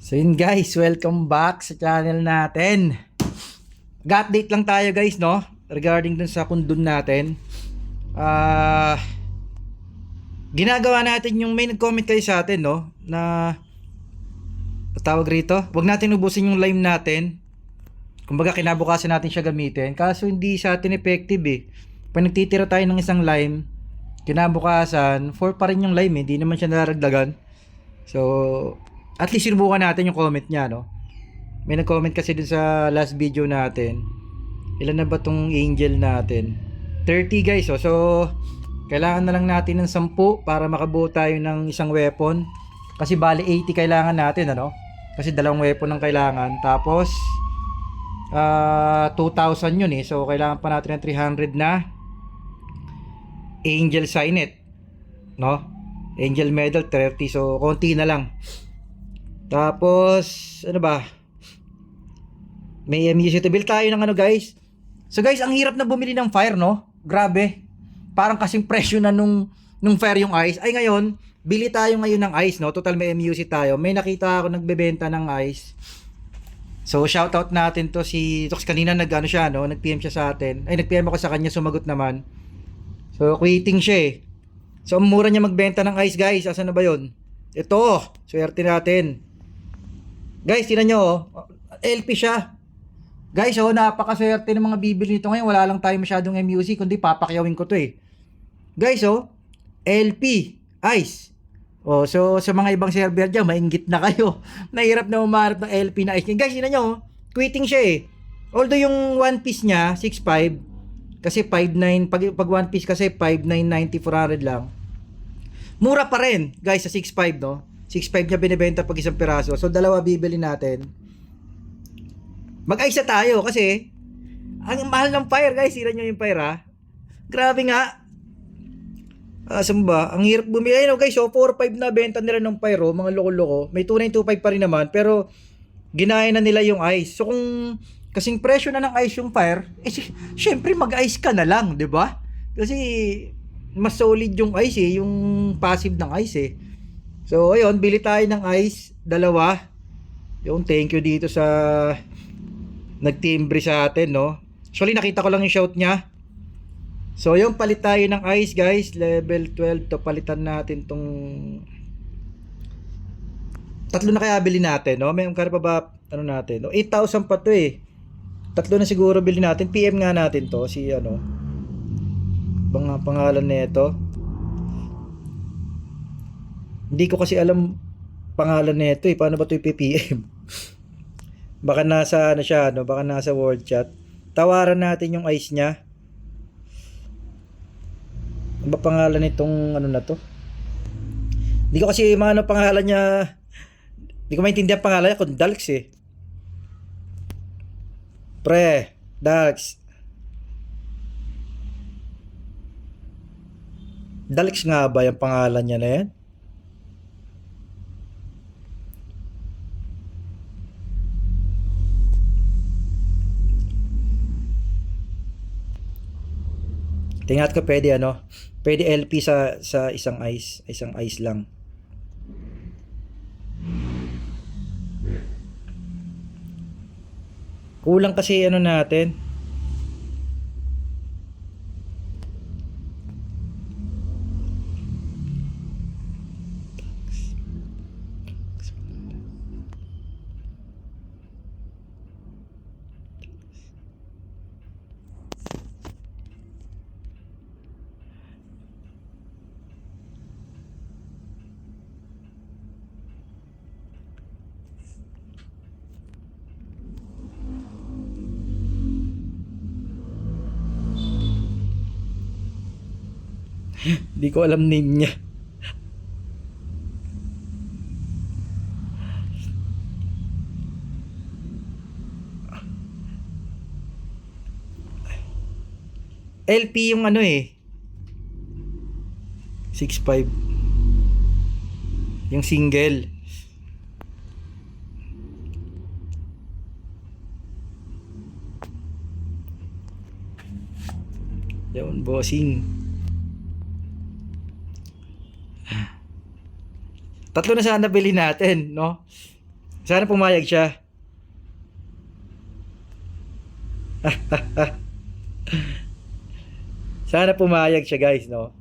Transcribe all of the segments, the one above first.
So yun guys, welcome back sa channel natin. Ga-update lang tayo guys, no? Regarding dun sa kundun natin. Ginagawa natin yung may nag-comment kayo sa atin, no? Na tawag rito, wag natin ubusin yung lime natin. Kumbaga kinabukasan natin siya gamitin. Kaso hindi sa atin effective eh. Pag nagtitira tayo ng isang lime, kinabukasan, 4 pa rin yung lime eh. Hindi naman siya naragdagan. So, at least sinubukan natin yung comment niya, no? May nag-comment kasi dun sa last video natin. Ilan na ba tong angel natin? 30 guys, oh. So, kailangan na lang natin ng 10 para makabuo tayo ng isang weapon. Kasi bali 80 kailangan natin, ano? Kasi dalawang weapon ang kailangan. Tapos, 2,000 yun eh. So, kailangan pa natin ng 300 na angel signet, no? Angel medal 30. So, konti na lang. Tapos, ano ba? May MUCT bill tayo ng ano guys. So guys, ang hirap na bumili ng fire, no? Grabe. Parang kasing presyo na nung fire yung ice. Ay ngayon, bili tayo ngayon ng ice, no? Total may MUC tayo. May nakita ako nagbebenta ng ice. So shoutout natin to si Tox kanina nag-ano siya, no? Nag-PM siya sa atin. Ay nag-PM ako sa kanya, sumagot naman. So quitting siya eh. So ang mura niya magbenta ng ice guys. Asan na ba 'yon? Ito, swerte natin. Guys, tingnan nyo, oh. LP siya. Guys, oh, napakaswerte ng mga bibili nito ngayon. Wala lang tayo masyadong MUC, kundi papakyawin ko to eh. Guys, oh, LP, ice. Oh, so sa mga ibang server dyan, mainggit na kayo. Nahirap na umarap ng LP na ice. Guys, tingnan nyo, oh. Quitting siya eh. Although yung one piece niya, 6.5, kasi 5.9, pag one piece kasi 5.990, 400 lang. Mura pa rin, guys, sa 6.5, no? 6.5 niya binibenta pag isang piraso. So, dalawa bibili natin. Mag-ice tayo kasi ang mahal ng fire, guys. Sira nyo yung fire, ha? Grabe nga. Saan ba? Ang hirap bumili. Ayun, guys, so 4.5 na benta nila ng fire, oh, mga loko-loko. May 2.925 pa rin naman, pero ginaya na nila yung ice. So, kung kasing presyo na ng ice yung fire, eh, syempre mag-ice ka na lang, di ba? Kasi mas solid yung ice, eh. Yung passive ng ice, eh. So, ayun, bili tayo ng ice, dalawa. Yung thank you dito sa nagtimbre sa atin, no? Actually, nakita ko lang yung shout niya. So, yung palit tayo ng ice, guys. Level 12 to. Palitan natin tong tatlo na kaya bili natin, no? May kaya pa ba, ano natin? No? 8,000 pa to, eh. Tatlo na siguro bili natin. PM nga natin to. Si, ano, bang pangalan nito? Hindi ko kasi alam pangalan nito eh. Paano ba ito i-PM? Baka nasa ano siya, no? Baka nasa world chat. Tawaran natin yung ice niya. Ano ba pangalan nitong ano na to? Hindi ko kasi maano pangalan niya. Hindi ko maintindihan pangalan niya kung Dalx eh. Pre, Dalx. Dalx nga ba yung pangalan niya na yan? Tingnan ko pwede ano, pwede LP sa isang ice lang. Kulang kasi ano natin. Hindi ko alam name niya. LP yung ano eh. 6.5. Yung single. Yun, bossing. Tatlo na sana bili natin, no? Sana pumayag siya. Sana pumayag siya guys, no?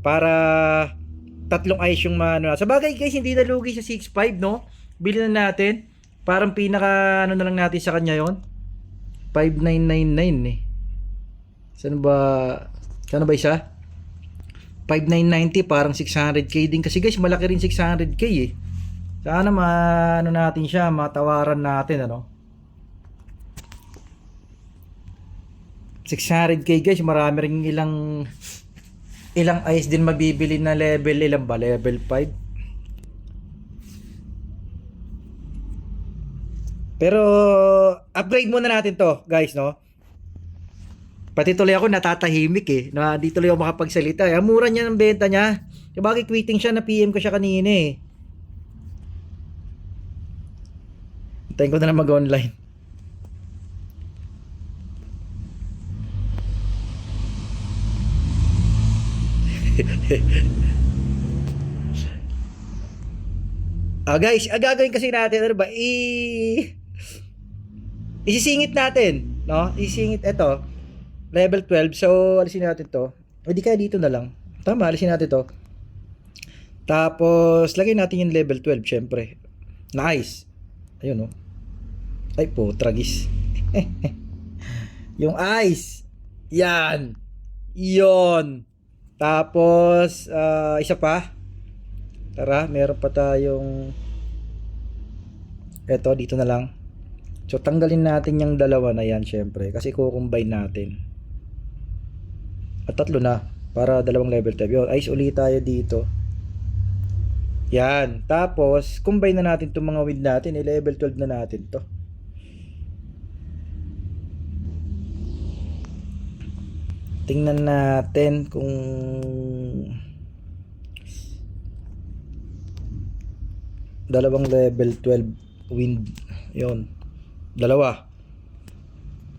Para tatlong ice yung mano. Sa bagay guys, hindi na lugi sa 6.5, no? Bili na natin. Parang pinaka ano na lang natin sa kanya yon. 5,999 eh. Saan ba isa? 5,990 parang 600k din kasi guys, malaki rin 600k eh. Sana ano natin siya, matawaran natin ano. 600k guys, marami ring ilang ice din mabibili na level, ilan ba? Level 5. Pero upgrade muna natin to guys, no? Pati tuloy ako natatahimik eh. Na di tuloy ako makapagsalita. Mura niya ng benta niya. Sabagay quitting siya, na PM ko siya kanina eh. Hintayin ko na lang mag-online. Guys, gagawin kasi natin ano ba? Isisingit natin, no? Isisingit ito. Level 12. So, alisin natin to. O di kaya dito na lang. Tama, alisin natin to. Tapos, lagay natin yung level 12, syempre. Nice. Ayun, no? Ay po, tragis. Yung ice. Yan. Yon. Tapos, isa pa. Tara, meron pa tayong eto, dito na lang. So, tanggalin natin yung dalawa na yan, syempre. Kasi kukumbine natin. At tatlo na. Para dalawang level 12. Yun, ice ulit tayo dito. Yan. Tapos, combine na natin itong mga wind natin. Level 12 na natin to. Tingnan natin kung dalawang level 12 wind. Yun. Dalawa.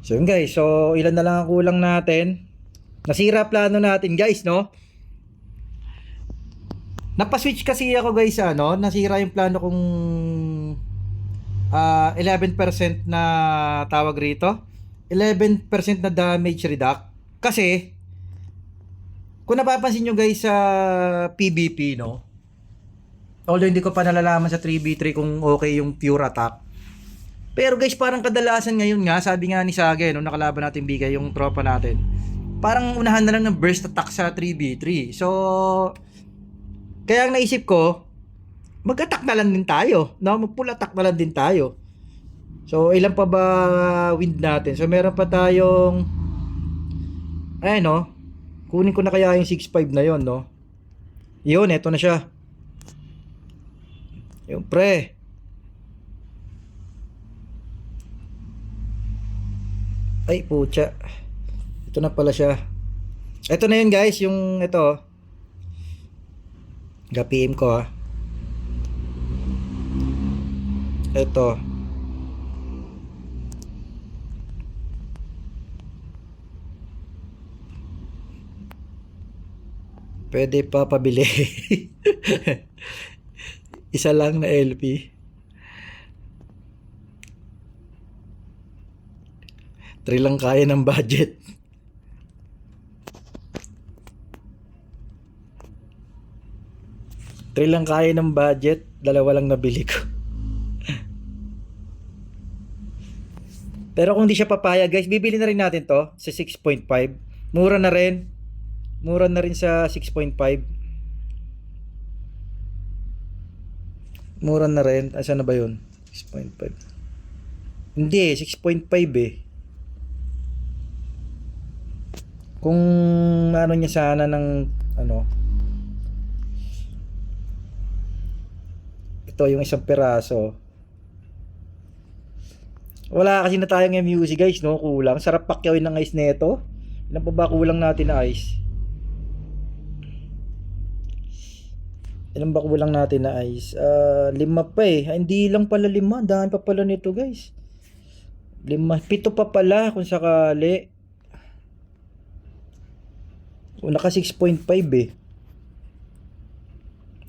So yun guys. So ilan na lang ang kulang natin. Nasira plano natin guys, no? Napaswitch kasi ako guys, ano? Nasira yung plano kong 11% na tawag rito. 11% na damage reduct. Kasi kung napapansin nyo guys sa PvP, no? Although hindi ko pa nalalaman sa 3v3 kung okay yung pure attack. Pero guys, parang kadalasan ngayon nga, sabi nga ni Sage, no, nakalaban natin Bigay, yung tropa natin, parang unahan na lang ng burst attack sa 3v3. So, kaya ang naisip ko, mag-attack na lang din tayo, no? Mag-full attack na lang din tayo. So, ilan pa ba wind natin? So, meron pa tayong, ayun, no? Kunin ko na kaya yung 6.5 na yon, no? Yun, eto na siya. Yung pre. Ay, pucha. Ito na pala siya. Ito na yun guys, yung ito. Ga-PM ko ha. Ito. Pwede pa pabili. Isa lang na LP. 3 lang kaya ng budget. Lang kaya ng budget, dalawa lang nabili ko. Pero kung di siya papayag guys, bibili na rin natin to sa 6.5. Mura na rin. Mura na rin sa 6.5. Mura na rin. Asan na ba yun? 6.5. Hindi, 6.5 eh. Kung ano niya sana ng ano. Ito yung isang piraso. Wala kasi na tayong MUC guys, no? Kulang. Sarap pakyawin ng ice neto. Ilan pa ba kulang natin na ice? Ilan ba kulang natin na ice? 5 pa eh. Hindi lang pala 5. Dami pa pala nito guys. 5. 7 pa pala kung sakali. So, naka 6.5 eh.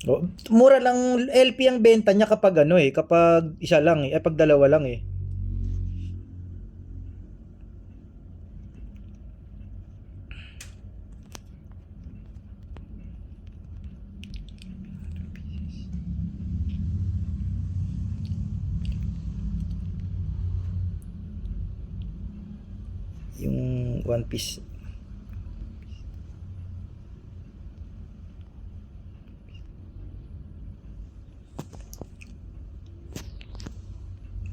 Oh, mura lang LP ang benta niya kapag ano eh, kapag isa lang eh, pag dalawa lang eh. Yung One Piece.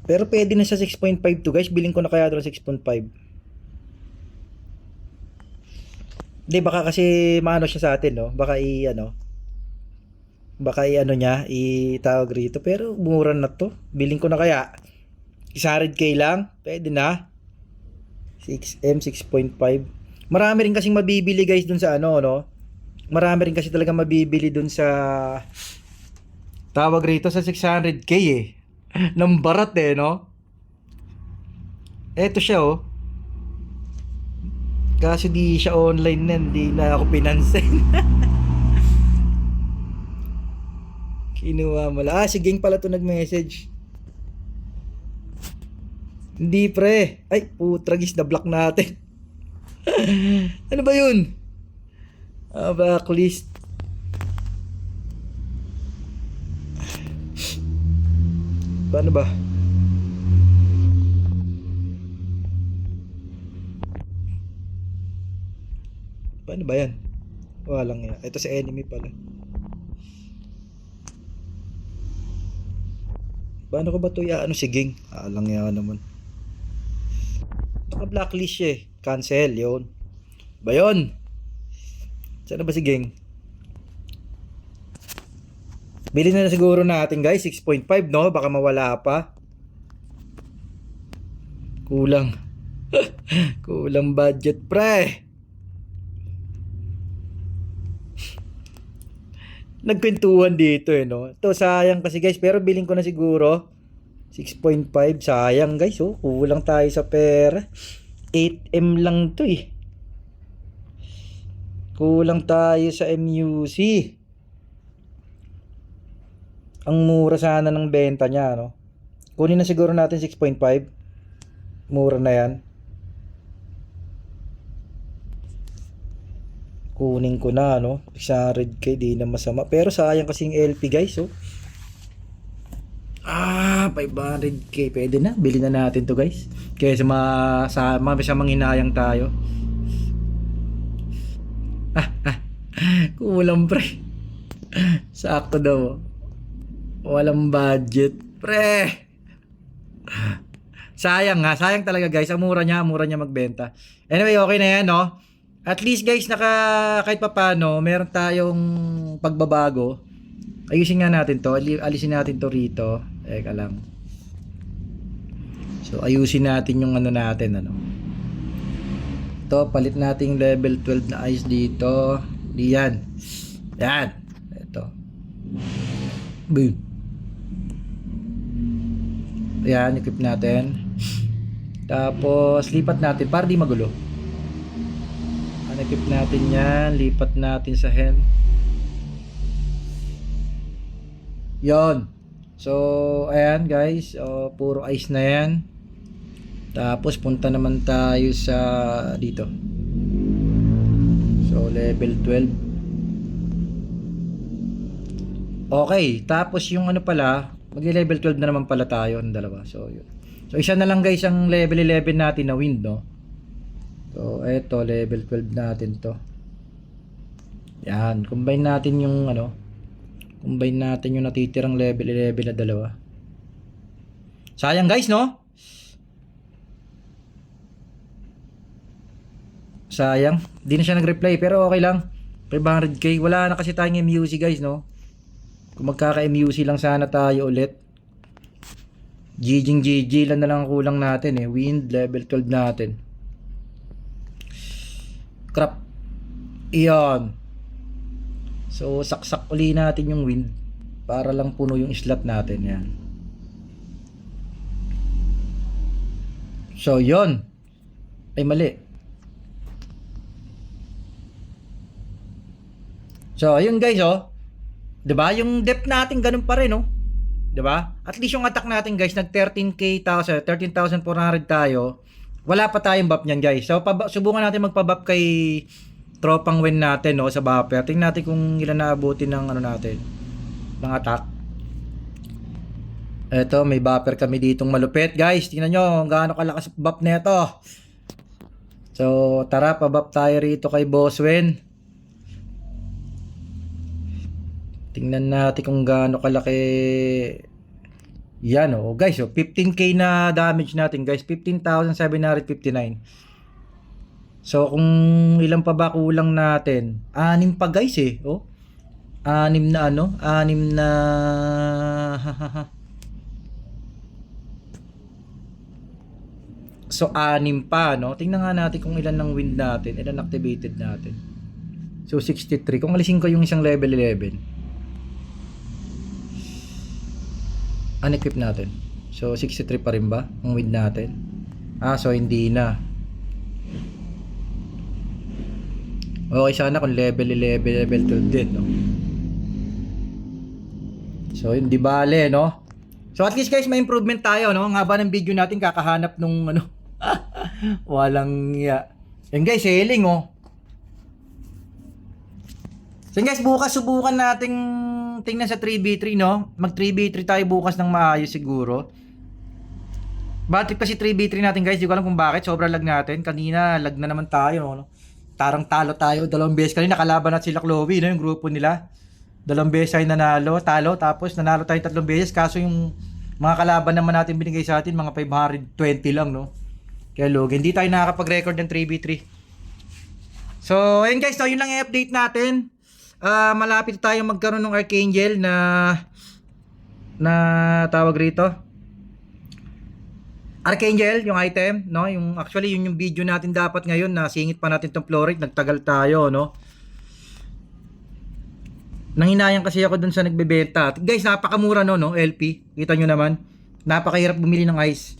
Pero pwede na sa 6.5 to guys. Biling ko na kaya doon 6.5. Hindi, baka kasi maano siya sa atin, no? Baka baka ano niya, itawag rito. Pero mura na to. Biling ko na kaya. 100k lang. Pwede na. 6M, 6.5. Marami rin kasing mabibili guys dun sa ano, no? Marami rin kasi talaga mabibili dun sa tawag rito sa 600k eh. Nang barat eh, no? Eto siya oh. Kaso di siya online na, hindi na ako pinansin. Kinuha mo lang. Si Ging pala to nag-message. Hindi pre. Ay, putragis na block natin. Ano ba yun? Blacklist. Paano ba? Paano ba yan? Walang yan. Ito si enemy pala. Paano ko ba ito ano si Ging? Alang yan naman. Naka-blacklist siya eh. Cancel, yun. Ba yun? Saan ba si Ging? Bili na siguro natin guys. 6.5 no? Baka mawala pa. Kulang. Kulang budget pre. Nagkwentuhan dito eh no. Ito sayang kasi guys, pero bilhin ko na siguro 6.5. Sayang guys oh, kulang tayo sa pera. 8M lang to eh. Kulang tayo sa MUC. Ang mura sana ng benta niya no. Kunin na siguro natin 6.5. Mura na yan. Kunin ko na no. 600k di na masama. Pero sayang kasing LP guys oh. 500k. Pwede na. Bili na natin to guys. Kaya sa manghinayang tayo. Kulang pre. Sakto daw. Walang budget pre. Sayang nga. Sayang talaga guys. Ang mura niya magbenta. Anyway, okay na yan no. At least guys, kahit papano, meron tayong pagbabago. Ayusin nga natin to. Alisin natin to rito. Teka lang. So, ayusin natin yung ano natin. Ito, palit natin yung level 12 na ice dito. Yan. Yan. Ito. Boom. Yan, equip natin. Tapos, lipat natin para di magulo. Equip natin yan, lipat natin sa hen. Yon. So, ayan guys, puro ice na yan. Tapos punta naman tayo sa dito. So, level 12. Okay, tapos yung ano pala, mag-level 12 na naman pala tayo ng dalawa. So, yun. So, isa na lang guys ang level 11 natin na wind, no? So, eto, level 12 natin to. Yan, combine natin yung combine natin yung natitirang level 11 na dalawa. Sayang guys, no? Sayang, di na siya nag-reply pero okay lang. 500k, wala na kasi tayong MUC guys, no? Kung magkaka-MUC lang sana tayo ulit. GG lang na lang ang kulang natin eh. Wind, level 12 natin. Crap. Iyon. So, saksak uli natin yung wind para lang puno yung slot natin. Yan. So, yon. Ay, mali. So, ayun guys, oh. 'Di ba? Yung depth natin ganun pa rin, no? 'Di ba? At least yung attack natin, guys, nag 13,400 tayo. Wala pa tayong buff niyan, guys. So subukan natin magpa-buff kay tropang win natin, no, sa buffer. Tingnan natin kung ilan naabutin ng ano natin, ng attack. Eto, may buffer kami ditong malupit, guys. Tingnan nyo gaano kalakas buff nito. So, tara, pa-buff tayo rito kay Boss Wen. Tingnan natin kung gaano kalaki. Yan, oh, guys, oh, 15k na damage natin, guys. 15,759. So, kung ilan pa ba kulang natin? 6 pa, guys, eh. Oh. 6 na ano? 6 na... So, 6 pa, no? Tingnan nga natin kung ilan ng wind natin. Ilan activated natin. So, 63. Kung alisin ko yung isang level 11. Unequip natin. So, 63 pa rin ba ang wind natin? So hindi na. Okay, sana kung level 11, level 12 din, no? So, hindi bale, no? So, at least, guys, may improvement tayo, no? Ang haba ng video natin, kakahanap nung, ano, walang, yeah. Yan, guys, healing, oh. So, guys, bukas subukan nating tingnan sa 3v3, no? Mag 3v3 tayo bukas ng maayos siguro. Bad trip kasi 3v3 natin, guys. Di ko alam kung bakit. Sobrang lag natin. Kanina, lag na naman tayo, no? Tarang talo tayo. 2 beses kanina, nakalaban natin sila Chloe, no? Yung grupo nila. 2 beses tayo nanalo, talo. Tapos, nanalo tayo 3 beses. Kaso yung mga kalaban naman natin binigay sa atin, mga 520 lang, no? Kaya log, hindi tayo nakakapag-record ng 3v3. So, ayun, guys. So, yun lang i-update natin. Malapit tayo magkaroon ng Archangel na tawag rito Archangel, yung item, no? Yung actually yun yung video natin dapat ngayon, na singit pa natin tong Florite, nagtagal tayo, no? Nanghinayang kasi ako dun sa nagbebenta. Guys, napakamura, no? LP, kita nyo naman, napakahirap bumili ng ice.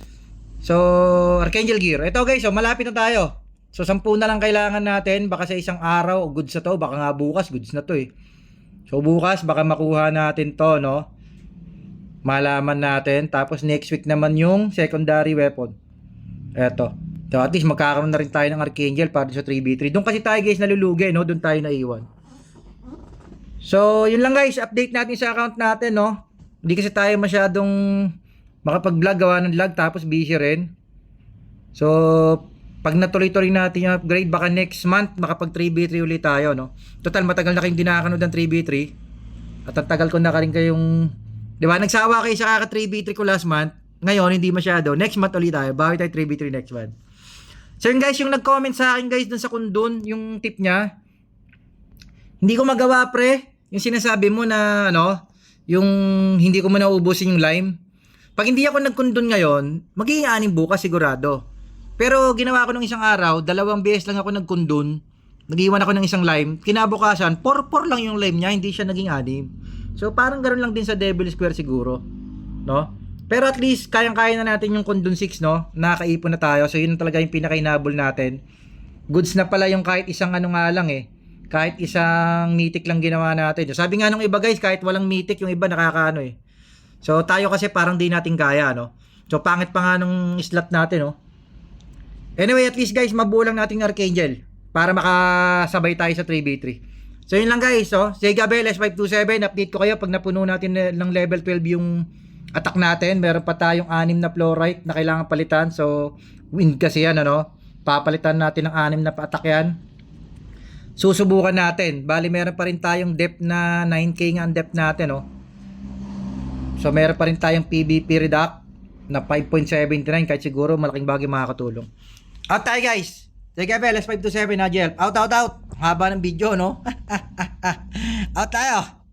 So, Archangel gear, ito, guys, so malapit na tayo. So 10 na lang kailangan natin, baka sa isang araw o goods na to, baka nga bukas goods na to, eh. So bukas baka makuha natin to, no? Malaman natin, tapos next week naman yung secondary weapon. Eto. So at least magkakaroon na rin tayo ng Archangel para sa 3v3. Doon kasi tayo, guys, nalulugi, no? Doon tayo naiwan. So yun lang, guys, update natin sa account natin, no? Hindi kasi tayo masyadong makapag-vlog, gawa ng lag, tapos busy rin. So pag natuloy-tuloy natin yung upgrade, baka next month makapag 3v3 ulit tayo, no? Total, matagal na kayong dinakanood ng 3v3. At ang tagal ko na rin kayong, di ba, nagsawa kayo sa kaka 3v3 ko last month. Ngayon, hindi masyado. Next month ulit tayo. Bawi tayo 3v3 next month. So yun, guys, yung nag-comment sa akin, guys, dun sa Kundun, yung tip niya. Hindi ko magawa, pre. Yung sinasabi mo na, ano, yung hindi ko mo nauubusin yung lime. Pag hindi ako nag-Kundun ngayon, magiging 6 bukas sigurado. Pero ginawa ko ng isang araw, 2 beses lang ako nagkundun. Nag-iwan ako ng isang lime. Kinabukasan, 4-4 lang yung lime niya, hindi siya naging 6. So parang ganoon lang din sa Devil Square siguro, no? Pero at least kayang-kaya na natin yung kundun 6, no? Nakakaipon na tayo. So yun talaga yung pinaka-inabol natin. Goods na pala yung kahit isang ano nga lang, eh. Kahit isang mythic lang ginawa natin. Sabi nga nung iba, guys, kahit walang mythic, yung iba nakakaano, eh. So tayo kasi parang di natin kaya, no? So pangit pa nga nung slot natin, no? Anyway, at least, guys, mabuo lang nating Archangel para makasabay tayo sa 3v3. So yun lang, guys, oh. Sega Bell S527, update ko kayo pag napuno natin ng level 12 yung attack natin. Meron pa tayong 6 na Florite na kailangan palitan. So wind kasi yan, ano? Papalitan natin ng 6 na pa-attack yan. Susubukan natin. Bali, meron pa rin tayong depth na 9k nga ang depth natin, oh. So meron pa rin tayong PVP reduct na 5.79, kahit siguro malaking bagay makakatulong. Out tayo, guys. Sige, Bell, S527 na gel. Out. Haba ng video, no? Out tayo.